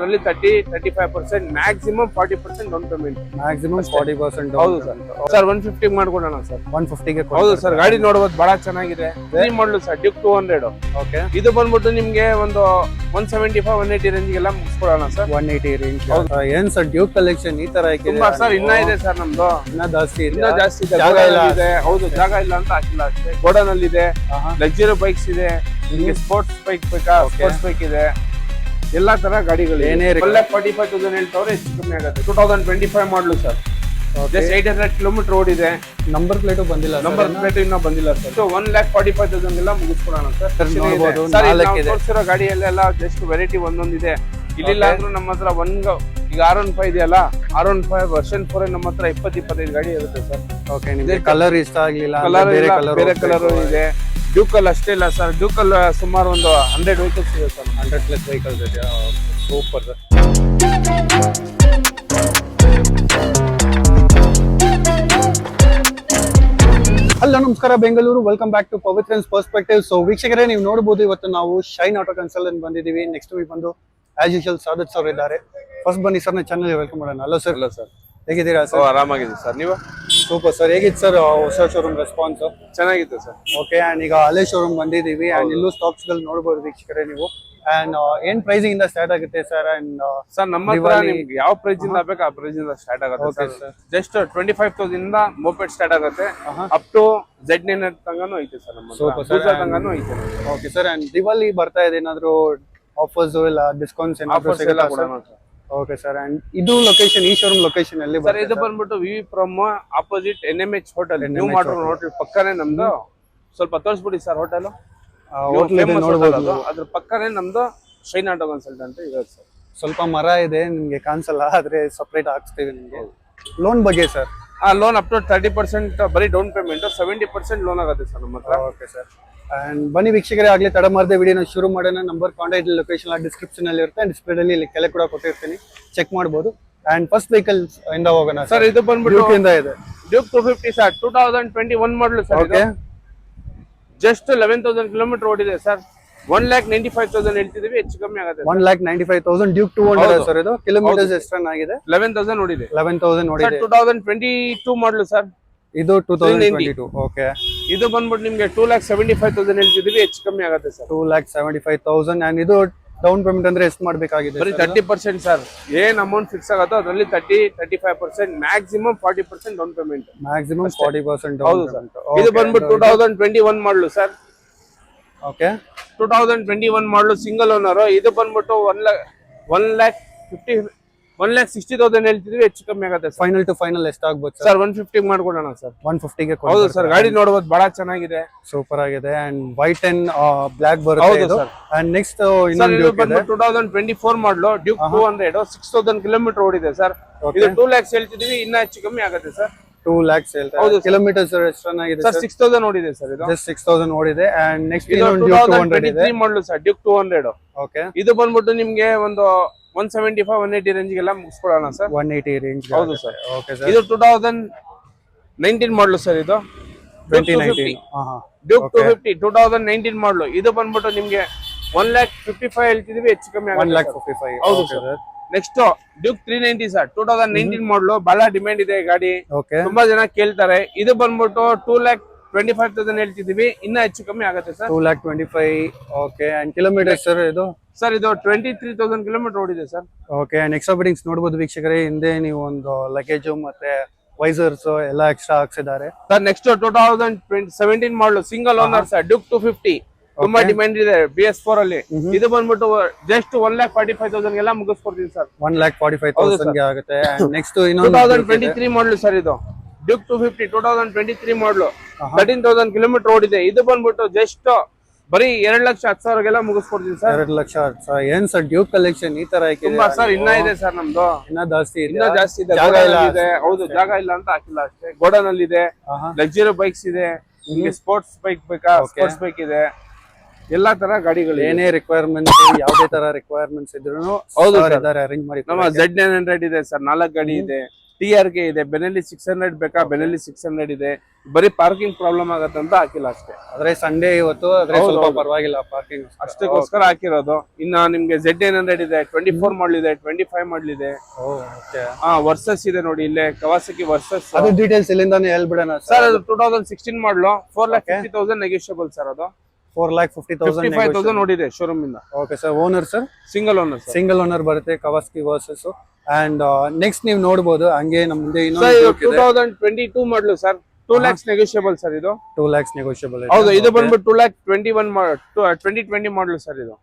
ಅದರಲ್ಲಿ 30-35% maximum 40% down payment. Maximum 40%. ಹೌದು sir 150 ಮಾಡ್ಕೊಡೋಣ ಸರ್. 150ಗೆ ಹೌದು ಸರ್, ಗಾಡಿ ನೋಡಬಹುದು ಬಹಳ ಚೆನ್ನಾಗಿದೆ. ಈ ಮಾಡಲು ಸರ್ ಡ್ಯೂಕ್ 200. ಓಕೆ, ಇದು ಬಂದ್ಬಿಟ್ಟು ನಿಮ್ಗೆ ಒಂದು 175-180 ರೇಂಜ್ ಗೆಲ್ಲ ಮುಗಿಸ್ಕೊಡೋಣ ಸರ್. 180 ರೇಂಜ್. ಏನ್ ಸರ್ ಡ್ಯೂಕ್ ಕಲೆಕ್ಷನ್ ಈ ತರ ತುಂಬಾ ಸರ್ ಇನ್ನ ಇದೆ ಸರ್ ನಮ್ದು. ಇನ್ನ ಜಾಸ್ತಿ ಇದೆ. ಇನ್ನ ಜಾಸ್ತಿ ಇದೆ. ಜಾಗ ಇಲ್ಲ ಇದೆ. ಹೌದು, ಜಾಗ ಇಲ್ಲ ಅಂತ ಹಾಕಿಲ್ಲ ಅಷ್ಟೇ. ಗೋಡನ್ ಅಲ್ಲಿ ಇದೆ, ಲಕ್ಸುರಿ ಬೈಕ್ಸ್ ಇದೆ, ನಿಮ್ಗೆ ಸ್ಪೋರ್ಟ್ಸ್ ಬೈಕ್ ಬೇಕಾ, ಸ್ಪೋರ್ಟ್ಸ್ ಬೈಕ್ ಇದೆ, ಎಲ್ಲಾ ತರ ಗಾಡಿಗಳು. ಏನೇ 1,45,000 ಹೇಳ್ತಾವ್ರೆ, ಹೆಚ್ಚು ಕಮ್ಮಿ ಆಗುತ್ತೆ. 2025 ಮಾಡಲು ಸರ್. ಜಸ್ಟ್ 800 ಕಿಲೋಮೀಟರ್ ರೋಡ್ ಇದೆ. ನಂಬರ್ ಪ್ಲೇಟು ಬಂದಿಲ್ಲ. ನಂಬರ್ ಪ್ಲೇಟ್ ಇನ್ನೂ ಬಂದಿಲ್ಲ ಸರ್. 1,45,000 ಎಲ್ಲ ಮುಗಿಸ್ಕೊಡೋಣ ಸರ್. ತೋರಿಸಿರೋ ಗಾಡಿಯಲ್ಲೆಲ್ಲ ಜಸ್ಟ್ ವೆರೈಟಿ ಒಂದೊಂದಿದೆ. ಇಲ್ಲಿಲ್ಲ ಅಂದ್ರೂ ನಮ್ಮ ಹತ್ರ ಈಗ R15 ಇದೆಯಲ್ಲ, R15 ವರ್ಷನ್ 4 ನಮ್ಮ ಹತ್ರ 20-25 ಗಾಡಿ ಇರುತ್ತೆ ಸರ್. ಓಕೆ, ನಿಮಗೆ ಕಲರ್ ಇಷ್ಟ ಆಗ್ಲಿಲ್ಲ, ಬೇರೆ ಕಲರ್ ಇದೆ. ಡ್ಯೂಕ್ ಅಲ್ಲಿ ಅಷ್ಟೇ ಇಲ್ಲ ಸರ್, ಡ್ಯೂಕ್ ಅಲ್ಲಿ ಸುಮಾರು ಒಂದು 100 ವೆಹಿಕಲ್ಸ್ ಇದೆ ಸರ್. 100+ ವೆಹಿಕಲ್ಸ್ ಇದೆ. Super sir. ಹಲೋ ನಮಸ್ಕಾರ Bengaluru, welcome back to Pavithran's perspective. So ವೀಕ್ಷಕರೇ, ನೀವು ನೋಡಬಹುದು ಇವತ್ತು ನಾವು ಶೈನ್ ಆಟೋ ಕನ್ಸಲ್ಟೆಂಟ್ ಬಂದಿದ್ದೀವಿ. ನೆಕ್ಸ್ಟ್ ವೀಕ್ ಬಂದು ಆಸ್ ಯೂಶುವಲ್ ಸಾದತ್ ಸರ್ ಇದ್ದಾರೆ. ಫಸ್ಟ್ ಬನ್ನಿ ಸರ್, ಚಾನಲ್ ವೆಲ್ಕಮ್ ಮಾಡೋಣ. Hello sir. ಹಲೋ ಸರ್, ಹೇಗಿದ್ದೀರಾ ಸರ್? ಆರಾಮಾಗಿದೆ ಸರ್. ನೀವು? Super sir. ಹೇಗಿತ್ತು ಸರ್ ಹೊಸ ಶೋರೂಮ್ ರೆಸ್ಪಾನ್ಸ್? ಚೆನ್ನಾಗಿತ್ತು ಸರ್. ಓಕೆ, ಅಂಡ್ ಈಗ ಹಳೆ ಶೋರೂಮ್ ಬಂದಿದ್ದೀವಿ ಅಂಡ್ ಇಲ್ಲೂ ಸ್ಟಾಕ್ಸ್ ಗಳು ನೋಡಬಹುದು ವೀಕ್ಷಕರೇ ನೀವು. ಅಂಡ್ ಏನ್ ಪ್ರೈಸಿಂಗ್ ಇಂದ ಸ್ಟಾರ್ಟ್ ಆಗುತ್ತೆ ಸರ್? ಅಂಡ್ ಸರ್ ನಮ್ಮ ಹತ್ರ ನಿಮ್ಗೆ ಯಾವ ಪ್ರೈಸ್ ಇಂದ ಬೇಕು ಆ ಪ್ರೈಸ್ ಇಂದ ಸ್ಟಾರ್ಟ್ ಆಗುತ್ತೆ ಸರ್. ಜಸ್ಟ್ 25,000 ಇಂದ ಮೋಪೆಡ್ ಸ್ಟಾರ್ಟ್ ಆಗುತ್ತೆ, ಅಪ್ ಟು Z9 ತನಕನೂ ಐತೆ ಸರ್. ನಮ್ಮ ಹತ್ರ ತನಕನೂ ಐತೆ. Okay sir. ಅಂಡ್ ದಿವಾಲಿ ಬರ್ತಾ ಇದೆ, ಏನಾದ್ರು ಆಫರ್ಸ್ ಇಲ್ಲ ಡಿಸ್ಕೌಂಟ್ಸ್ ಏನಾದ್ರು ಸಿಗುತ್ತಾ ಸರ್? Okay sir. ಅಂಡ್ ಇದು ಲೊಕೇಶನ್, ಈ ಶೋರೂಮ್ ಲೊಕೇಶನ್ ಅಲ್ಲಿ ಸರ್? ಇದು ಬಂದ್ಬಿಟ್ಟು ವಿವಿ from opposite NMH hotel, new modern hotel ಪಕ್ಕನೇ ನಮ್ದು. ಸ್ವಲ್ಪ ತೋರಿಸ್ಬಿಡಿ ಸರ್ ಹೋಟೆಲ್. ನೋಡಬಹುದು, ಅದ್ರ ಪಕ್ಕನೇ ನಮ್ದು ಶೈನ್ ಆಟೋ ಕನ್ಸಲ್ಟೆಂಟ್ ಇದೆ ಸರ್. ಸ್ವಲ್ಪ ಮರ ಇದೆ, ನಿಮ್ಗೆ ಕಾಣಿಸಲ್ಲ, ಆದ್ರೆ ಸಪರೇಟ್ ಹಾಕ್ಸ್ತೀವಿ ನಿಮ್ಗೆ. ಲೋನ್ ಬಗ್ಗೆ ಸರ್? ಲೋನ್ ಅಪ್ ಟು 30% ಬರೀ ಡೌನ್ ಪೇಮೆಂಟ್, 70% ಲೋನ್ ಆಗುತ್ತೆ ಸರ್ ನಮ್ಮ ಹತ್ರ. Okay sir. ಅಂಡ್ ಬನ್ನಿ ವೀಕ್ಷಕರೇ, ಆಗ್ಲೇ ತಡ ಮಾಡದೆ ವಿಡಿಯೋನ ಶುರು ಮಾಡೋಣ. ನಂಬರ್, ಕಾಂಟ್ಯಾಕ್ಟ್ ಲೊಕೇಶನ್ ಡಿಸ್ಕ್ರಿಪ್ಷನ್ ಅಲ್ಲಿ ಇರುತ್ತೆ, ಡಿಸ್ಪ್ಲೇ ಅಲ್ಲಿ ಇಲ್ಲಿ ಕೆಳಗೆ ಕೂಡ ಕೊಟ್ಟಿರ್ತೀನಿ, ಚೆಕ್ ಮಾಡಬಹುದು. ಅಂಡ್ ಫಸ್ಟ್ ವೆಹಿಕಲ್ ಇಂದ ಹೋಗೋಣ ಸರ್. ಇದು ಬಂದ್ಬಿಟ್ಟು ಇದೆ ಡ್ಯೂಕ್ 250 ಸರ್, 2021 ಮಾಡಲು ಸರ್. ಓಕೆ, ಜಸ್ಟ್ 11,000 ಕಿಲೋಮೀಟರ್ ಓಡಿದೆ ಸರ್. 1,95,000 ಹೇಳ್ತಿದೀವಿ, ಹೆಚ್ಚು ಕಮ್ಮಿ ಆಗುತ್ತೆ. 1,95,000 ಡ್ಯೂಕ್ 200 ಸರ್. ಇದು ಕಿಲೋಮೀಟರ್ಸ್ ಎಷ್ಟು ರನ್ ಆಗಿದೆ? 11,000 ಓಡಿದೆ. 11,000 ಓಡಿದೆ. 2022 ಮಾಡಲು ಸರ್. ಇದು 2022. ಓಕೆ, ಇದು ಬಂದ್ಬಿಟ್ಟು ನಿಮ್ಗೆ 2,75,000 ಹೇಳ್ತಿದೀವಿ, ಹೆಚ್ಚು ಕಮ್ಮಿ ಆಗುತ್ತೆ ಸರ್. 2,75,000. ಅಂಡ್ ಇದು ಡೌನ್ ಪೇಮೆಂಟ್ ಅಂದ್ರೆ ಎಷ್ಟು ಮಾಡ್ಬೇಕಾಗಿದೆ? ಬರೀ 30% ಸರ್. ಏನ್ ಅಮೌಂಟ್ ಫಿಕ್ಸ್ ಆಗುತ್ತೋ ಅದರಲ್ಲಿ 30-35%, ಮ್ಯಾಕ್ಸಿಮಮ್ 40% ಡೌನ್ ಪೇಮೆಂಟ್. ಮ್ಯಾಕ್ಸಿಮಮ್ 40%. ಹೌದು ಸರ್. ಇದು ಬಂದ್ಬಿಟ್ಟು 2021 ಮಾಡಲು ಸರ್. ಓಕೆ, 2021 ಮಾಡಲು ಸಿಂಗಲ್ ಓನರ್. ಇದು ಬಂದ್ಬಿಟ್ಟು 1,60,000 ಹೇಳ್ತಿದ್ವಿ, ಹೆಚ್ಚು ಕಮ್ಮಿ ಆಗುತ್ತೆ. ಫೈನಲ್ ಟು ಫೈನಲ್ ಎಷ್ಟು ಆಗ್ಬೋದು ಸರ್? 150 ಮಾಡ್ಕೊಡೋಣ ಸರ್. 150ಗೆ. ಹೌದು ಸರ್, ಗಾಡಿ ನೋಡಬಹುದು ಬಹಳ ಚೆನ್ನಾಗಿದೆ, ಸೂಪರ್ ಆಗಿದೆ. ಅಂಡ್ ವೈಟ್ ಅಂಡ್ ಬ್ಲಾಕ್ ಬರುತ್ತೆ ಇದು. ಅಂಡ್ ನೆಕ್ಸ್ಟ್ ಇನ್ನೊಂದು 2024 ಮಾಡಲು ಡ್ಯೂಕ್ 200, 6,000 ಕಿಲೋಮೀಟರ್ ಓಡಿದೆ ಸರ್. ಇದು 2 lakhs ಹೇಳ್ತಿದೀವಿ, ಇನ್ನ ಹೆಚ್ಚು ಕಮ್ಮಿ ಆಗುತ್ತೆ ಸರ್. 2 lakhs ಹೇಳ್ತಾರೆ. ಕಿಲೋಮೀಟರ್ಸ್ ಎಷ್ಟು ರನ್ ಆಗಿದೆ ಸರ್? 6,000 ಓಡಿದೆ ಸರ್. ಇದು ಜಸ್ಟ್ 6,000 ಓಡಿದೆ. ಅಂಡ್ ನೆಕ್ಸ್ಟ್ ಇದು 2023 ಮಾಡಲು ಸರ್, ಡ್ಯೂಕ್ 200. ಓಕೆ, ಇದು ಬಂದ್ಬಿಟ್ಟು ನಿಮ್ಗೆ ಒಂದು 175-180 ರೇಂಜ್ ಗೆಲ್ಲ ಮುಗಿಸ್ಕೊಡೋಣ ಸರ್. 180 ರೇಂಜ್. ಹೌದು ಸರ್. Okay sir. ಇದು 2019 ಮಾಡಲು ಸರ್. ಇದು 2019 ಡ್ಯೂಕ್ 250 2019 ಮಾಡಲು. ಇದು ಬಂದ್ಬಿಟ್ಟು ನಿಮ್ಗೆ 1,55,000 ಹೇಳ್ತಿದೀವಿ, ಹೆಚ್ಚು ಕಮ್ಮಿ ಆಗುತ್ತೆ. 1,55,000. ಹೌದು ಸರ್. ನೆಕ್ಸ್ಟ್ ಡ್ಯೂಕ್ 390 ಸರ್, 2019 ಮಾಡಲು. ಬಹಳ ಡಿಮ್ಯಾಂಡ್ ಇದೆ ಗಾಡಿ, ತುಂಬಾ ಜನ ಕೇಳ್ತಾರೆ. ಇದು ಬಂದ್ಬಿಟ್ಟು 2,25,000 ಹೇಳ್ತಿದೀವಿ, ಇನ್ನ ಹೆಚ್ಚು ಕಮ್ಮಿ ಆಗುತ್ತೆ sir. 2,25,000. Okay, and kilometre sir ಇದು? ಸರ್ ಇದು 23,000 ಕಿಲೋಮೀಟರ್ ಓಡಿದೆ ಸರ್. ಓಕೆ, ಅಂಡ್ ಎಕ್ಸ್ಟ್ರಾ ಬಿಡಿಂಗ್ಸ್ ನೋಡಬಹುದು ವೀಕ್ಷಕರೇ. ಹಿಂದೆ ನೀವು ಒಂದು ಲಗೇಜ್ ಮತ್ತೆ ವೈಸರ್ಸ್ ಎಲ್ಲ ಎಕ್ಸ್ಟ್ರಾ ಹಾಕ್ಸಿದ್ದಾರೆ ಸರ್. ನೆಕ್ಸ್ಟ್ 2017 ಮಾಡಲು ಸಿಂಗಲ್ ಓನರ್ ಸರ್, ಡ್ಯೂಕ್ 250. ತುಂಬಾ ಡಿಮ್ಯಾಂಡ್ ಇದೆ BS4 ಅಲ್ಲಿ. ಇದು ಬಂದ್ಬಿಟ್ಟು ಜಸ್ಟ್ 1,45,000 ಎಲ್ಲ ಮುಗಿಸ್ಕೊಡ್ತೀವಿ ಸರ್. 1,45,000 ಗೆ ಆಗುತ್ತೆ. ನೆಕ್ಸ್ಟ್ 2023 ಮಾಡಲು ಸರ್. ಇದು ಡ್ಯೂಕ್ 250 2023 ಮಾಡಲು, 13,000 ಕಿಲೋಮೀಟರ್ ಓಡಿದೆ. ಇದು ಬಂದ್ಬಿಟ್ಟು ಜಸ್ಟ್ ಬರೀ 2,10,000 ಮುಗಿಸ್ಕೊಡ್ತೀವಿ ಸರ್. 2,10,000. ಏನ್ ಸರ್ ಡ್ಯೂಕ್ ಕಲೆಕ್ಷನ್ ಈ ತರ ತುಂಬಾ ಸರ್ ಇನ್ನ ಇದೆ ಸರ್ ನಮ್ದು. ಇನ್ನ ಜಾಸ್ತಿ ಇದೆ. ಹೌದು, ಜಾಗ ಇಲ್ಲ ಅಂತ ಹಾಕಿಲ್ಲ ಅಷ್ಟೇ. ಗೋಡನ್ ಅಲ್ಲಿ ಇದೆ, ಲಕ್ಸುರಿ ಬೈಕ್ಸ್ ಇದೆ, ನಿಮ್ಗೆ ಸ್ಪೋರ್ಟ್ಸ್ ಬೈಕ್ ಬೇಕಾ, ಸ್ಪೋರ್ಟ್ಸ್ ಬೈಕ್ ಇದೆ, ಎಲ್ಲಾ ತರ ಗಾಡಿಗಳು. ಏನೇ ರಿಕ್ವೈರ್ಮೆಂಟ್ಸ್, ಯಾವುದೇ ತರ ರಿಕ್ವೈರ್ಮೆಂಟ್ಸ್ ಇದ್ರು ಅರೇಂಜ್ ಮಾಡಿ. ನಮ್ಮ Z900 ಇದೆ ಸರ್, 4 ಗಾಡಿ ಇದೆ. TRK ಇದೆ, ಬೆನೆಲಿ 600 ಬೇಕಾ, ಬೆನೆಲಿ 600 ಇದೆ. ಬರೀ ಪಾರ್ಕಿಂಗ್ ಪ್ರಾಬ್ಲಮ್ ಆಗತ್ತೆ ಅಂತ ಹಾಕಿಲ್ಲ ಅಷ್ಟೇ. ಆದ್ರೆ ಸಂಡೇ ಇವತ್ತು ಆದ್ರೆ ಸ್ವಲ್ಪ ಪರವಾಗಿಲ್ಲ ಪಾರ್ಕಿಂಗ್ ಅಷ್ಟಕ್ಕೋಸ್ಕರ ಹಾಕಿರೋದು. ಇನ್ನ ನಿಮ್ಗೆ Z900 ಇದೆ, 24 ಮಾಡಲ್ ಇದೆ, 25 ಮಾಡಲ್ ಇದೆ. ವರ್ಸಸ್ ಇದೆ ನೋಡಿ ಇಲ್ಲೇ, ಕವಾಸಕಿ ವರ್ಸಸ್. ಅದು ಡೀಟೇಲ್ಸ್ ಇಲ್ಲಿಂದಾನೆ ಹೇಳ್ಬಿಡೋಣ ಸರ್. ಅದು 2016 ಮಾಡಲು, 4,50,000 ನೆಗೋಷಿಯಬಲ್ ಸರ್. ಅದು 4,50,000 ನೋಡಿದೆ ಶೋರೂಮ್ ಇಂದ. Okay sir. Owner sir single owner, single owner ಬರುತ್ತೆ ಕವಾಸಕಿ ವರ್ಸಸ್. ಅಂಡ್ ನೆಕ್ಸ್ಟ್ ನೀವು ನೋಡಬಹುದು ಹಂಗೆ ನಮ್ಮ ಮುಂದೆ 2022 ಮಾಡಲು ಸರ್, 2 lakhs ನೆಗೋಷಿಯಬಲ್ ಸರ್. ಇದು 2 lakhs ನೆಗೋಷಿಯಬಲ್. ಹೌದು. ಇದು ಬಂದ್ಬಿಟ್ಟು 2020 ಮಾಡಲು ಸರ್. ಇದು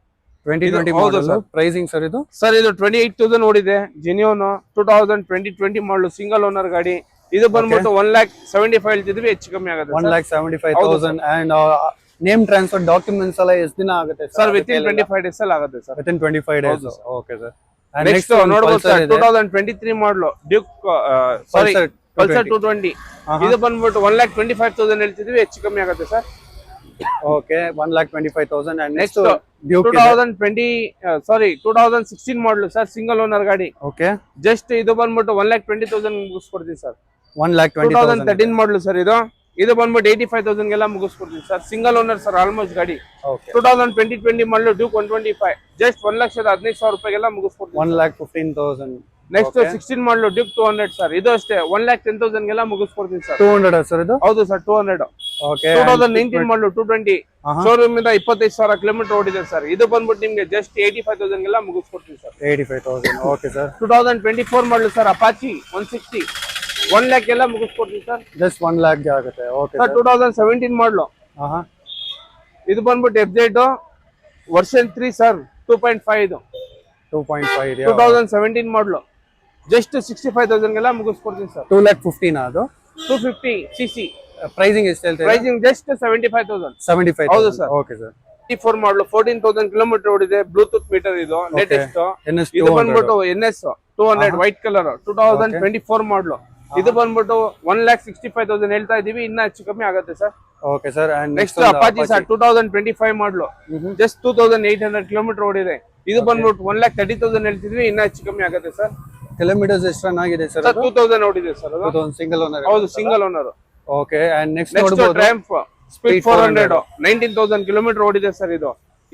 2020 ಮಾಡಲ್. ಪ್ರೈಸಿಂಗ್ ಸರ್ ಇದು ಸರ್ ಇದು 28,000 ಓಡಿದೆ, ಜೆನ್ಯೂನ್. 2020 ಮಾಡಲು, ಸಿಂಗಲ್ ಓನರ್ ಗಾಡಿ. ಇದು ಬಂದ್ಬಿಟ್ಟು 1,75,000 ಹೇಳ್ತಿದ್ವಿ, ಹೆಚ್ಚು ಕಮ್ಮಿ ಆಗುತ್ತೆ 1,75,000. ಅಂಡ್ ನೇಮ್ ಟ್ರಾನ್ಸ್ಫರ್ ಡಾಕ್ಯುಮೆಂಟ್ಸ್ ಎಲ್ಲ ಎಷ್ಟು ದಿನ ಆಗುತ್ತೆ ಸರ್? ವಿತಿನ್ 25 ಡೇಸ್ ಅಲ್ಲಿ ಆಗುತ್ತೆ sir. Within 25 days. Okay sir. Next ನೋಡಬಹುದು ಸರ್, 2023 ಮಾಡಲು ಡ್ಯೂಕ್, ಸಾರಿ ಪಲ್ಸರ್ 220. ಇದು ಬಂದ್ಬಿಟ್ಟು 1,25,000 ಹೇಳ್ತಿದ್ವಿ, ಹೆಚ್ಚು ಕಮ್ಮಿ ಆಗುತ್ತೆ ಸರ್. ಓಕೆ, 1,25,000. ಅಂಡ್ ನೆಕ್ಸ್ಟ್ 2016 ಮಾಡಲು ಸರ್, ಸಿಂಗಲ್ ಓನರ್ ಗಾಡಿ. ಓಕೆ. ಜಸ್ಟ್ ಇದು ಬಂದ್ಬಿಟ್ಟು 1,20,000 ಮುಗಿಸ್ಕೊಡ್ತೀವಿ ಸರ್. 1,20,000. 2013 ಮಾಡಲು ಸರ್. ಇದು ಬಂದ್ಬಿಟ್ಟು 85,000 ಗೆಲ್ಲ ಮುಗಿಸ್ಕೊಡ್ತೀವಿ sir. Single owner sir, almost ಗಾಡಿ. 2020 ಮಾಡಲು ಡ್ಯೂಕ್ 125, ಜಸ್ಟ್ 1,15,000 ರೂಪಾಯಿಗೆಲ್ಲ ಮುಗಿಸ್ಕೊಡ್ತೀವಿ. 1,15,000. ನೆಕ್ಸ್ಟ್ 16 ಮಾಡಲು ಡ್ಯೂಕ್ 200 ಸರ್. ಇದು ಅಷ್ಟೇ 1,10,000 ಗೆಲ್ಲ ಮುಗಿಸ್ಕೊಡ್ತೀವಿ ಸರ್. 200 ಸರ್ ಇದು? ಹೌದು ಸರ್, 200. ಓಕೆ. 2019 ಮಾಡಲು 220, ಶೋರೂಮ್ ಇಂದ 25,000 ಕಿಲೋಮೀಟರ್ ಓಡಿದೆ ಸರ್. ಇದು ಬಂದ್ಬಿಟ್ಟು ನಿಮ್ಗೆ ಜಸ್ಟ್ 85,000 ಗೆಲ್ಲ ಮುಗಿಸ್ಕೊಡ್ತೀವಿ ಸರ್. 85,000. Okay sir. 2024 ಮಾಡಲು ಸರ್, ಅಪಾಚಿ 160, 1 lakh ಎಲ್ಲ ಮುಗಿಸ್ಕೊಡ್ತೀವಿ ಸರ್. ಜಸ್ಟ್ 1 lakh ಆಗುತ್ತೆ. Okay sir. 2017 ಮಾಡಲು. ಇದು ಬಂದ್ಬಿಟ್ಟು FZ ವರ್ಷನ್ 3 ಸರ್, 2.5. ಇದು 2.5 ಇದೆ. 2017 ಮಾಡಲು, ಜಸ್ಟ್ 65,000 ಗೆಲ್ಲ ಮುಗಿಸ್ಕೊಡ್ತೀನಿ ಸರ್. 2,15,000 ಅದು? 250 cc. ಪ್ರೈಸಿಂಗ್ ಎಷ್ಟು ಹೇಳ್ತೀರಾ? Pricing just 75,000. 75,000. ಹೌದು ಸರ್. Okay sir. 4 ಮಾಡಲು, 14,000 ಕಿಲೋಮೀಟರ್ ಓಡಿದೆ, ಬ್ಲೂಟೂತ್ ಮೀಟರ್. ಇದು ಲೇಟೆಸ್ಟ್. ಇದು ಬಂದ್ಬಿಟ್ಟು NS 200 ವೈಟ್ ಕಲರ್, 2024 ಮಾಡಲು. ಇದು ಬಂದ್ಬಿಟ್ಟು 1,65,000 ಹೇಳ್ತಾ ಇದೀವಿ, ಇನ್ನ ಹೆಚ್ಚು ಕಮ್ಮಿ ಆಗುತ್ತೆ sir. Okay sir. Next Apache sir, 2025 ಮಾಡಲು, ಜಸ್ಟ್ 2,800 ಕಿಲೋಮೀಟರ್ ಓಡಿದೆ. ಇದು ಬಂದ್ಬಿಟ್ಟು 1,30,000 ಹೇಳ್ತಿದ್ವಿ, ಇನ್ನ ಹೆಚ್ಚು ಕಮ್ಮಿ ಆಗುತ್ತೆ ಸರ್. ಕಿಲೋಮೀಟರ್ಸ್ ಎಷ್ಟು ರನ್ ಆಗಿದೆ ಸರ್? 2,000 ಓಡಿದೆ ಸರ್. ಅದು ಸಿಂಗಲ್ ಓನರ್? ಹೌದು, single owner. Okay. And next Triumph speed 400, 19,000 kilometre ಓಡಿದೆ ಸರ್.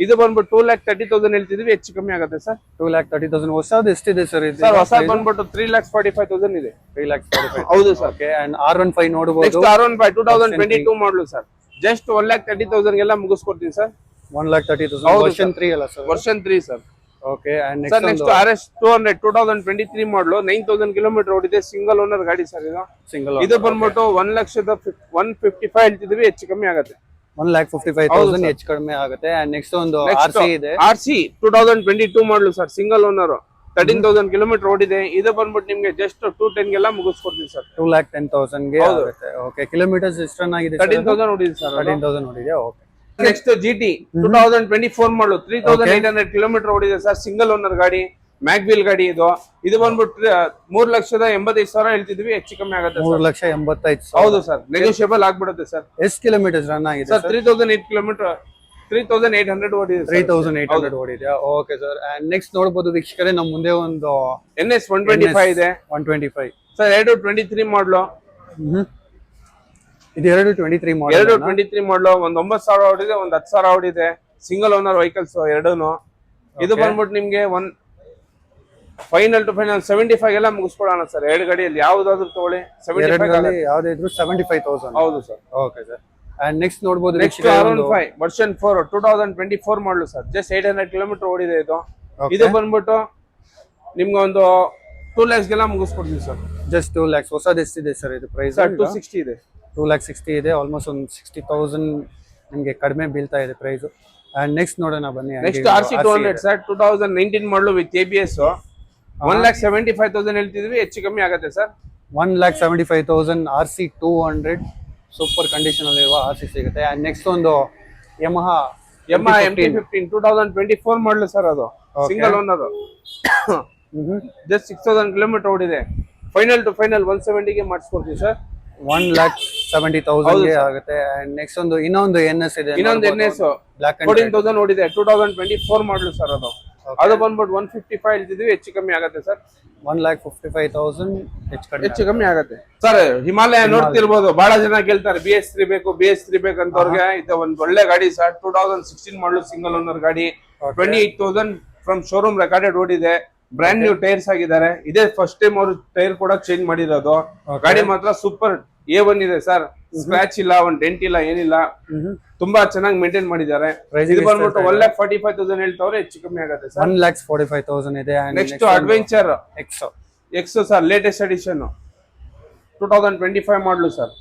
ಇದು ಬಂದ್ಬಿಟ್ಟು 2,30,000 ಹೇಳ್ತಿದ್ವಿ, ಹೆಚ್ಚು ಕಮ್ಮಿ ಆಗುತ್ತೆ ಸರ್. 2,30,000. ಹೊಸದು ಎಷ್ಟಿದೆ ಸರ್ ಇದು? ಸರ್ ಹೊಸ ಬಂದ್ಬಿಟ್ಟು 3,45,000 ಇದೆ. 3,45,000. ಹೌದು ಸರ್. ಓಕೆ. ಅಂಡ್ R15 ನೋಡಬಹುದು. ನೆಕ್ಸ್ಟ್ R15 2022 ಮಾಡಲು ಸರ್, ಜಸ್ಟ್ 1,30,000 ಗೆಲ್ಲ ಮುಗಿಸ್ಕೊಡ್ತೀನಿ ಸರ್. 1,30,000. ವರ್ಷನ್ 3 ಅಲ್ಲ sir? Version 3 sir. Okay. And next RS 200 2023 ಮಾಡಲು, 9,000 ಕಿಲೋಮೀಟರ್ ಓಡಿದೆ, ಸಿಂಗಲ್ ಓನರ್ ಗಾಡಿ ಸರ್. ಇದು ಬಂದ್ಬಿಟ್ಟು 1,55,000 ಹೇಳ್ತಿದ್ವಿ, ಹೆಚ್ಚು ಕಮ್ಮಿ ಆಗುತ್ತೆ. 1,55,000 ಹೆಚ್ಚು ಕಡಿಮೆ ಆಗುತ್ತೆ. ಅಂಡ್ ನೆಕ್ಸ್ಟ್ ಒಂದು RC ಇದೆ. RC 2022 ಮಾಡಲು ಸರ್, ಸಿಂಗಲ್ ಓನರ್, 13,000 ಕಿಲೋಮೀಟರ್ ಓಡಿದೆ. ಇದು ಬಂದ್ಬಿಟ್ಟು ನಿಮ್ಗೆ ಜಸ್ಟ್ 210 ಗೆಲ್ಲ ಮುಗಿಸ್ಕೊಡ್ತೀವಿ ಸರ್. 2,10,000 ಗೆ ಆಗುತ್ತೆ. ಓಕೆ. ಕಿಲೋಮೀಟರ್ಸ್ ಎಷ್ಟು ರನ್ ಆಗಿದೆ? 13,000 ಓಡಿದೆ ಸರ್. 13,000 ಓಡಿದೆ. ಓಕೆ. ನೆಕ್ಸ್ಟ್ GT 2024 ಮಾಡಲು, 3,800 ಕಿಲೋಮೀಟರ್ ಓಡಿದೆ ಸರ್, ಸಿಂಗಲ್ ಓನರ್ ಗಾಡಿ, ಮ್ಯಾಗ್ವಿಲ್ ಗಾಡಿ. ಇದು ಬಂದ್ಬಿಟ್ಟು 3,85,000 ಹೇಳ್ತಿದ್ವಿ, ಹೆಚ್ಚು ಕಮ್ಮಿ ಆಗುತ್ತೆ. 3,85,000. ಹೌದು ಸರ್, ನೆಗೋಷಿಯಬಲ್ ಆಗ್ಬಿಡುತ್ತೆ ಸರ್. ಎಷ್ಟು ಕಿಲೋಮೀಟರ್ಸ್ ರನ್ ಆಗಿದೆ ಸರ್? 3,008 ಕಿಲೋಮೀಟರ್, 3,800 ಓಡಿದೆ. 3,800 ಓಡಿದೆ. Okay sir. ಅಂಡ್ ನೆಕ್ಸ್ಟ್ ನೋಡಬಹುದು ವೀಕ್ಷಕರೇ, ನಮ್ಮ ಮುಂದೆ ಒಂದು NS 125 ಇದೆ. 125 ಸರ್. 23 ಮಾಡಲು. ಇದು 23 ಮಾಡಲು. 23 ಮಾಡಲು, ಒಂದು 9,000 ಓಡಿದೆ, ಒಂದು 10,000 ಓಡಿದೆ, ಸಿಂಗಲ್ ಓನರ್ ವೆಹಿಕಲ್ಸ್ ಎರಡೂನು. ಇದು ಬಂದ್ಬಿಟ್ಟು ನಿಮ್ಗೆ ಫೈನಲ್ ಟು ಫೈನಲ್ 75 ಎಲ್ಲ ಮುಗಿಸ್ಕೊಡೋಣ ಸರ್. 2 ಗಾಡಿಯಲ್ಲಿ ಯಾವ್ದಾದ್ರು ತಗೊಳ್ಳಿ, 75 ಯಾವ್ದು ಇದ್ರು 75,000. ಹೌದು sir. Okay sir. And next ನೋಡಬಹುದು ನೆಕ್ಸ್ಟ್ R15 ವರ್ಷನ್ 4 2024 ಮಾಡಲು ಸರ್, ಜಸ್ಟ್ 800 ಕಿಲೋಮೀಟರ್ ಓಡಿದೆ. ಇದು ಬಂದ್ಬಿಟ್ಟು ನಿಮ್ಗೆ ಒಂದು 2 lakhs ಗೆಲ್ಲ ಮುಗಿಸ್ಕೊಡ್ತೀವಿ ಸರ್. Just 2 lakhs. ಹೊಸದು ಎಷ್ಟಿದೆ ಸರ್ ಇದು ಪ್ರೈಸ್? 260 ಇದೆ. 2,60,000 ಇದೆ. ಆಲ್ಮೋಸ್ಟ್ ಒಂದು 60,000 ನಿಮ್ಗೆ ಕಡಿಮೆ ಬೀಳ್ತಾ ಇದೆ ಪ್ರೈಸ್. ಅಂಡ್ ನೆಕ್ಸ್ಟ್ ನೋಡೋಣ ಬನ್ನಿ. ನೆಕ್ಸ್ಟ್ RC 200 ಸರ್, 2019 ಮಾಡಲು ವಿತ್ ABS, 1,75,000 ಹೇಳ್ತಿದ್ವಿ, ಹೆಚ್ಚು ಕಮ್ಮಿ ಆಗುತ್ತೆ ಸರ್. 1,75,000 RC 200 ಸೂಪರ್ ಕಂಡೀಷನ್ ಅಲ್ಲಿರುವ RC ಸಿಗುತ್ತೆ. ಅಂಡ್ ನೆಕ್ಸ್ಟ್ ಒಂದು Yamaha MT-15 2024 ಮಾಡಲು ಸರ್. ಅದು ಸಿಂಗಲ್ ಓನರ್, ಜಸ್ಟ್ 6,000 ಕಿಲೋಮೀಟರ್ ಓಡಿದೆ. ಫೈನಲ್ ಟು ಫೈನಲ್ 170 ಗೆ ಮಾಡಿಸ್ಕೊಡ್ತೀವಿ ಸರ್. 1,70,000 ಗೆ ಆಗುತ್ತೆ. ಅಂಡ್ ನೆಕ್ಸ್ಟ್ ಒಂದು ಇನ್ನೊಂದು NS ಇದೆ. ಇನ್ನೊಂದು NS 14,000 ಓಡಿದೆ, 2024 ಮಾಡಲು ಸರ್. ಅದು ಅದು ಬಂದ್ಬಿಟ್ಟು 155 ಹೇಳ್ತಿದ್ವಿ, ಹೆಚ್ಚು ಕಮ್ಮಿ ಆಗುತ್ತೆ ಸರ್. 1,55,000 ಹೆಚ್ಚು ಕಮ್ಮಿ ಆಗುತ್ತೆ ಸರ್. ಹಿಮಾಲಯ ನೋಡ್ತಿರ್ಬೋದು, ಬಹಳ ಜನ ಕೇಳ್ತಾರೆ BS3 ಬೇಕು BS3 ಬೇಕಂತವ್ರಿಗೆ ಇದು ಒಂದು ಒಳ್ಳೆ ಗಾಡಿ ಸರ್. 2016 ಮಾಡಲು ಸಿಂಗಲ್ ಓನರ್ ಗಾಡಿ, 28,000 ಫ್ರಮ್ ಶೋರೂಮ್ ರೆಕಾರ್ಡೆಡ್ ಓಡಿದೆ. ಬ್ರ್ಯಾಂಡ್ ನ್ಯೂ ಟೈರ್ಸ್ ಆಗಿದ್ದಾರೆ. ಇದೇ ಫಸ್ಟ್ ಟೈಮ್ ಅವರು ಟೈರ್ ಕೂಡ ಚೇಂಜ್ ಮಾಡಿರೋದು. ಗಾಡಿ ಮಾತ್ರ ಸೂಪರ್ A1 ಇದೆ ಸರ್. ಸ್ಕ್ರಾಚ್ ಇಲ್ಲ, ಒಂದ್ ಡೆಂಟ್ ಇಲ್ಲ, ಏನಿಲ್ಲ. ತುಂಬಾ ಚೆನ್ನಾಗಿ ಮೇಂಟೈನ್ ಮಾಡಿದ್ದಾರೆ. ಇದು ಬಂದ್ಬಿಟ್ಟು 1,45,000 ಹೇಳ್ತಾವ್ರೆ, ಹೆಚ್ಚು ಕಮ್ಮಿ ಆಗುತ್ತೆ ಸರ್. 1,45,000 ಇದೆ. Next adventure X sir, latest edition 2025 ಮಾಡಲು ಸರ್.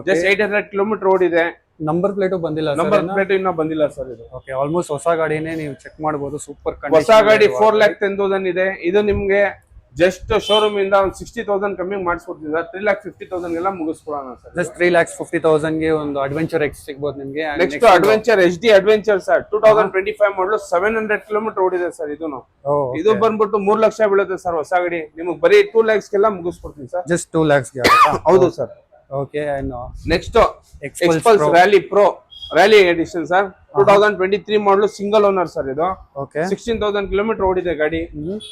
ಜಸ್ಟ್ 800 ಕಿಲೋಮೀಟರ್ ಓಡಿದೆ. ನಂಬರ್ ಪ್ಲೇಟು ಬಂದಿಲ್ಲ, ನಂಬರ್ ಪ್ಲೇಟ್ ಇನ್ನೂ ಬಂದಿಲ್ಲ ಸರ್. ಇದು ಓಕೆ, ಆಲ್ಮೋಸ್ಟ್ ಹೊಸ ಗಾಡಿನೇ, ನೀವು ಚೆಕ್ ಮಾಡಬಹುದು. ಸೂಪರ್ ಹೊಸ ಗಾಡಿ 4,10,000 ಇದೆ. ಇದು ನಿಮ್ಗೆ ಜಸ್ಟ್ ಶೋರೂಮ್ ಇಂದ ಒಂದು 60,000 ಕಮ್ಮಿ ಮಾಡಿಸ್ಕೊಡ್ತೀವಿ ಸರ್. 3,50,000 ಎಲ್ಲ ಮುಗಿಸ್ಕೊಡೋಣ ಸರ್. ಜಸ್ಟ್ 3,50,000 ಗೆ ಒಂದು ಅಡ್ವೆಂಚರ್ ಎಕ್ಸ್ ಸಿಗ್ಬೋದು ನಿಮ್ಗೆ. Next adventure HD adventure sir, 2025 ಮಾಡಲು 700 ಕಿಲೋಮೀಟರ್ ಓಡಿದೆ ಸರ್. ಇದು ಬಂದ್ಬಿಟ್ಟು 3 ಲಕ್ಷ ಬೀಳುತ್ತೆ ಸರ್ ಹೊಸ ಗಾಡಿ. ನಿಮಗೆ ಬರೀ 2 lakhsಗೆಲ್ಲ ಮುಗಿಸ್ಕೊಡ್ತೀನಿ ಸರ್. ಜಸ್ಟ್ 2 lakhsಗೆ. ಹೌದು sir. Okay, next Xpulse rally pro rally edition sir, 2023 ಮಾಡಲು ಸಿಂಗಲ್ ಓನರ್ ಸರ್. ಇದು 16,000 ಕಿಲೋಮೀಟರ್ ಓಡಿದೆ ಗಾಡಿ.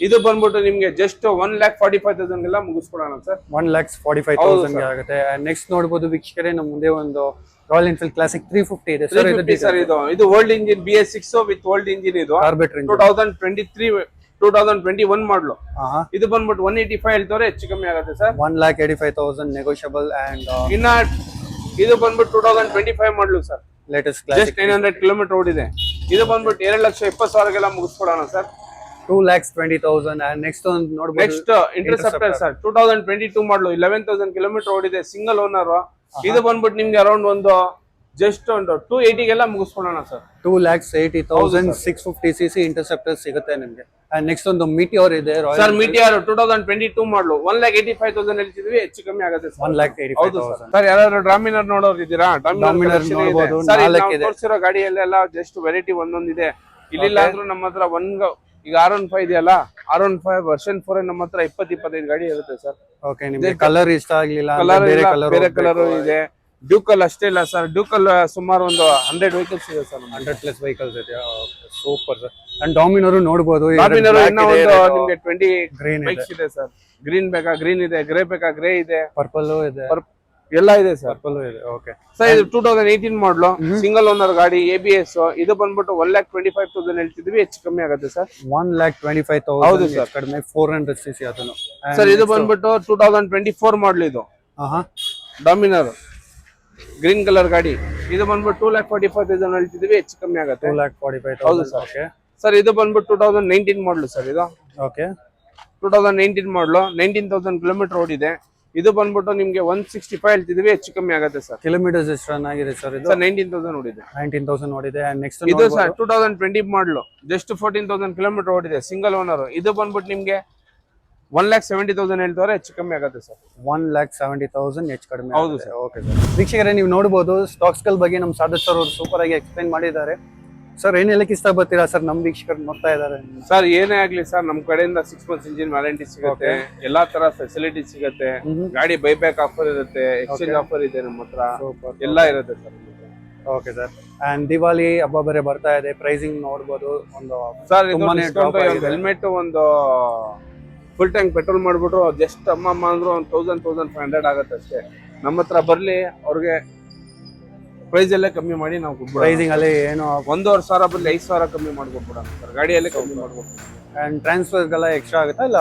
ಇದು ಬಂದ್ಬಿಟ್ಟು ನಿಮ್ಗೆ ಜಸ್ಟ್ 1,45,000 ಎಲ್ಲ ಮುಗಿಸ್ಕೊಡೋಣ ಸರ್. 1,45,000 ಆಗುತ್ತೆ. ನೆಕ್ಸ್ಟ್ ನೋಡಬಹುದು ವೀಕ್ಷಕರೇ, ನಮ್ಮ ಮುಂದೆ ಒಂದು ರಾಯಲ್ ಎನ್ಫೀಲ್ಡ್ ಕ್ಲಾಸಿಕ್ 350 ಇದೆ ಸರ್. ಇದು old engine BS6 with old engine. ಇದು 2021 ಮಾಡಲು. ಇದು ಬಂದ್ಬಿಟ್ಟು 185 ಹೇಳ್ತವ್ರೆ, ಹೆಚ್ಚು ಕಮ್ಮಿ ಆಗುತ್ತೆ ಸರ್. 1,85,000 ನೆಗೋಷಿಯಬಲ್. ಅಂಡ್ ಇನ್ನ ಇದು ಬಂದ್ಬಿಟ್ಟು 2025 ಮಾಡಲು ಸರ್. ಲೇಟೆಸ್ಟ್ ಜಸ್ಟ್ 900 ಕಿಲೋಮೀಟರ್ ಓಡಿದೆ. ಇದು ಬಂದ್ಬಿಟ್ಟು 2,70,000 ಮುಗಿಸ್ಕೊಡೋಣ ಸರ್. 2,20,000. ಅಂಡ್ ನೆಕ್ಸ್ಟ್ ಒಂದು ನೋಡಬಹುದು, ನೆಕ್ಸ್ಟ್ ಇಂಟರ್ಸೆಪ್ಟರ್ ಸರ್, 2022 ಮಾಡಲು 11,000 ಕಿಲೋಮೀಟರ್ ಓಡಿದೆ, ಸಿಂಗಲ್ ಓನರ್. ಇದು ಬಂದ್ಬಿಟ್ಟು ನಿಮ್ಗೆ ಅರೌಂಡ್ ಒಂದು ಜಸ್ಟ್ ಒಂದು 280 ಮುಗಿಸ್ಕೊಡೋಣ ಸರ್. 2,80,000 650cc ಇಂಟರ್ಸೆಪ್ಟರ್ ಸಿಗುತ್ತೆ ನಿಮ್ಗೆ. ಅಂಡ್ ನೆಕ್ಸ್ಟ್ ಒಂದು ಮೀಟಿಯೋರ್ ಇದೆ ಸರ್. ಮೀಟಿಯೋರ್ 2022 ಮಾಡಲು 1,85,000 ಹೇಳ್ತಿದ್ವಿ, ಹೆಚ್ಚು ಕಮ್ಮಿ ಆಗುತ್ತೆ ಸರ್. 1,85,000 ಸರ್. ಯಾರಾದ್ರೂ ಡಾಮಿನರ್ ನೋಡೋರು ಇದ್ದೀರಾ? ಡಾಮಿನರ್ ನೋಡಬಹುದು. ತೋರಿಸಿರೋ ಗಾಡಿಯಲ್ಲೆಲ್ಲ ಜಸ್ಟ್ ವೆರೈಟಿ ಒಂದೊಂದಿದೆ. ಇಲ್ಲಿಲ್ಲ ಅಂದ್ರೂ ನಮ್ಮ ಹತ್ರ ಈಗ R15 ಇದೆಯಲ್ಲ, R15 ವರ್ಷನ್ 4 ನಮ್ಮ ಹತ್ರ 20-25 ಗಾಡಿ ಇರುತ್ತೆ ಸರ್. ಓಕೆ, ನಿಮಗೆ ಕಲರ್ ಇಷ್ಟ ಆಗ್ಲಿಲ್ಲ, ಬೇರೆ ಕಲರ್ ಇದೆ. ಡ್ಯೂಕಲ್ ಅಷ್ಟೇ ಇಲ್ಲ ಸರ್. ಡ್ಯೂಕಲ್ ಸುಮಾರು ಒಂದು 100 ವೆಹಿಕಲ್ಸ್ ಇದೆ ಸರ್. 100+ ವೆಹಿಕಲ್ಸ್ ಇದೆ. Super sir. ಅಂಡ್ ಡಾಮಿನರ್ ನೋಡಬಹುದು. ಡಾಮಿನರ್ ನಿಮ್ಗೆ 20 ಗ್ರೀನ್ ಬೈಕ್ಸ್ ಇದೆ ಸರ್. ಗ್ರೀನ್ ಬೇಕಾ ಗ್ರೀನ್ ಇದೆ, ಗ್ರೇ ಬೇಕಾ ಗ್ರೇ ಇದೆ, ಪರ್ಪಲ್ ಇದೆ, ಎಲ್ಲ ಇದೆ ಸರ್. ಪರ್ಪಲ್ ಇದೆ. Okay sir. ಇದು 2018 ಮಾಡಲು ಸಿಂಗಲ್ ಓನರ್ ಗಾಡಿ, ABS. ಇದು ಬಂದ್ಬಿಟ್ಟು 1,25,000 ಹೇಳ್ತಿದ್ವಿ, ಹೆಚ್ಚು ಕಮ್ಮಿ ಆಗುತ್ತೆ ಸರ್. 1,25,000. ಹೌದು ಸರ್. ಕಡಿಮೆ 400cc ಅದನ್ನು ಸರ್. ಇದು ಬಂದ್ಬಿಟ್ಟು 2024 ಮಾಡಲು. ಇದು ಡಾಮಿನರ್ ಗ್ರೀನ್ ಕಲರ್ ಗಾಡಿ. ಇದು ಬಂದ್ಬಿಟ್ಟು 2,45,000 ಹೇಳ್ತಿದ್ವಿ, ಹೆಚ್ಚು ಕಮ್ಮಿ ಆಗುತ್ತೆ. 2,45,000. ಹೌದು ಸರ್. ಸರ್. ಇದು ಬಂದ್ಬಿಟ್ಟು 2019 ಮಾಡಲು ಸರ್. ಇದು ಓಕೆ, 2019 ಮಾಡಲು 19,000 ಕಿಲೋಮೀಟರ್ ಓಡಿದೆ. ಇದು ಬಂದ್ಬಿಟ್ಟು ನಿಮ್ಗೆ 165 ಹೇಳ್ತಿದ್ವಿ, ಹೆಚ್ಚು ಕಮ್ಮಿ ಆಗುತ್ತೆ ಸರ್. ಕಿಲೋಮೀಟರ್ಸ್ ಎಷ್ಟು ರನ್ ಆಗಿದೆ ಸರ್? ಇದು 19,000 ಓಡಿದೆ. 19,000 ಓಡಿದೆ. ನೆಕ್ಸ್ಟ್ ಇದು ಸರ್ 2020 ಮಾಡಲು ಜಸ್ಟ್ 14,000 ಕಿಲೋಮೀಟರ್ ಓಡಿದೆ, ಸಿಂಗಲ್ ಓನರ್. ಇದು ಬಂದ್ಬಿಟ್ಟು ನಿಮ್ಗೆ 1,70,000 ಹೇಳ್ತಾರೆ, ಹೆಚ್ಚು ಕಮ್ಮಿ ಆಗುತ್ತೆ ಸರ್. 1,70,000 ಹೆಚ್ಚು ಕಡಿಮೆ. ಹೌದು ಸರ್. Okay sir. ವೀಕ್ಷಕರೇ, ನೀವು ನೋಡಬಹುದು ಸ್ಟಾಕ್ಸ್ ಗಳ ಬಗ್ಗೆ ನಮ್ಮ ಸಾದತ್ ಸರ್ ಅವರು ಸೂಪರ್ ಆಗಿ ಎಕ್ಸ್ಪ್ಲೈನ್ ಮಾಡಿದ್ದಾರೆ. ಸರ್, ಏನ್ ಹೇಳಕ್ ಇಷ್ಟ ಬರ್ತೀರಾ ಸರ್? ನಮ್ ವೀಕ್ಷಕರು ನೋಡ್ತಾ ಇದಾರೆ ಸರ್. ಏನೇ ಆಗ್ಲಿ ಸರ್, ನಮ್ ಕಡೆಯಿಂದ 6 months ಇಂಜಿನ್ ವ್ಯಾರಂಟಿ ಸಿಗುತ್ತೆ, ಎಲ್ಲಾ ತರ ಫೆಸಿಲಿಟಿ ಸಿಗುತ್ತೆ. ಗಾಡಿ ಬೈಬ್ಯಾಕ್ ಆಫರ್ ಇರುತ್ತೆ, ಎಕ್ಸ್ಚೇಂಜ್ ಆಫರ್ ಇದೆ ನಮ್ಮ ಹತ್ರ, ಎಲ್ಲ ಇರುತ್ತೆ sir. Okay sir. And Diwali ಹಬ್ಬ ಬೇರೆ ಬರ್ತಾ ಇದೆ, ಪ್ರೈಸಿಂಗ್ ನೋಡಬಹುದು. ಒಂದು ಸರ್, ಹೆಲ್ಮೆಟ್ ಒಂದು ಫುಲ್ ಟ್ಯಾಂಕ್ ಪೆಟ್ರೋಲ್ ಮಾಡ್ಬಿಟ್ರು ಜಸ್ಟ್ ಅಮ್ಮ ಅಂದ್ರು 1,000-1,500 ಆಗುತ್ತೆ ಅಷ್ಟೇ. ನಮ್ಮ ಹತ್ರ ಬರ್ಲಿ, ಅವ್ರಿಗೆ ಪ್ರೈಸ್ ಅಲ್ಲೇ ಕಮ್ಮಿ ಮಾಡಿ ನಾವು ಪ್ರೈಸಿಂಗ್ ಅಲ್ಲಿ ಏನು 1,500 ಬರ್ಲಿ 5,000 ಕಮ್ಮಿ ಮಾಡ್ಕೊಟ್ಬಿಡೋಣ ಸರ್. ಗಾಡಿಯಲ್ಲೇ ಕಮ್ಮಿ ಮಾಡ್ಕೊಡ್ತೀವಿ. ಅಂಡ್ ಟ್ರಾನ್ಸ್ಫರ್ಗೆಲ್ಲ ಎಕ್ಸ್ಟ್ರಾ ಆಗುತ್ತಾ ಇಲ್ಲ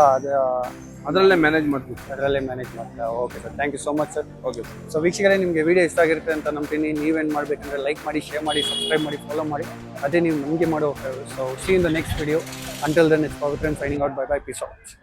ಅದರಲ್ಲೇ ಮ್ಯಾನೇಜ್ ಮಾಡ್ತೀವಿ? ಅದರಲ್ಲೇ ಮ್ಯಾನೇಜ್ ಮಾಡ್ತೀರಾ? Okay sir, thank you so much sir. Okay sir. So ವೀಕ್ಷಕರೇ, ನಿಮಗೆ ವಿಡಿಯೋ ಇಷ್ಟ ಆಗಿರುತ್ತೆ ಅಂತ ನಂಬ್ತೀನಿ. ನೀವೇನು ಮಾಡಬೇಕಂದ್ರೆ ಲೈಕ್ ಮಾಡಿ, ಶೇರ್ ಮಾಡಿ, ಸಬ್ಸ್ಕ್ರೈಬ್ ಮಾಡಿ, ಫಾಲೋ ಮಾಡಿ. ಅದೇ ನೀವು ನಮಗೆ ಮಾಡೋ. So see in the next video. Until then, it's Pavithran signing out. Bye bye, peace out.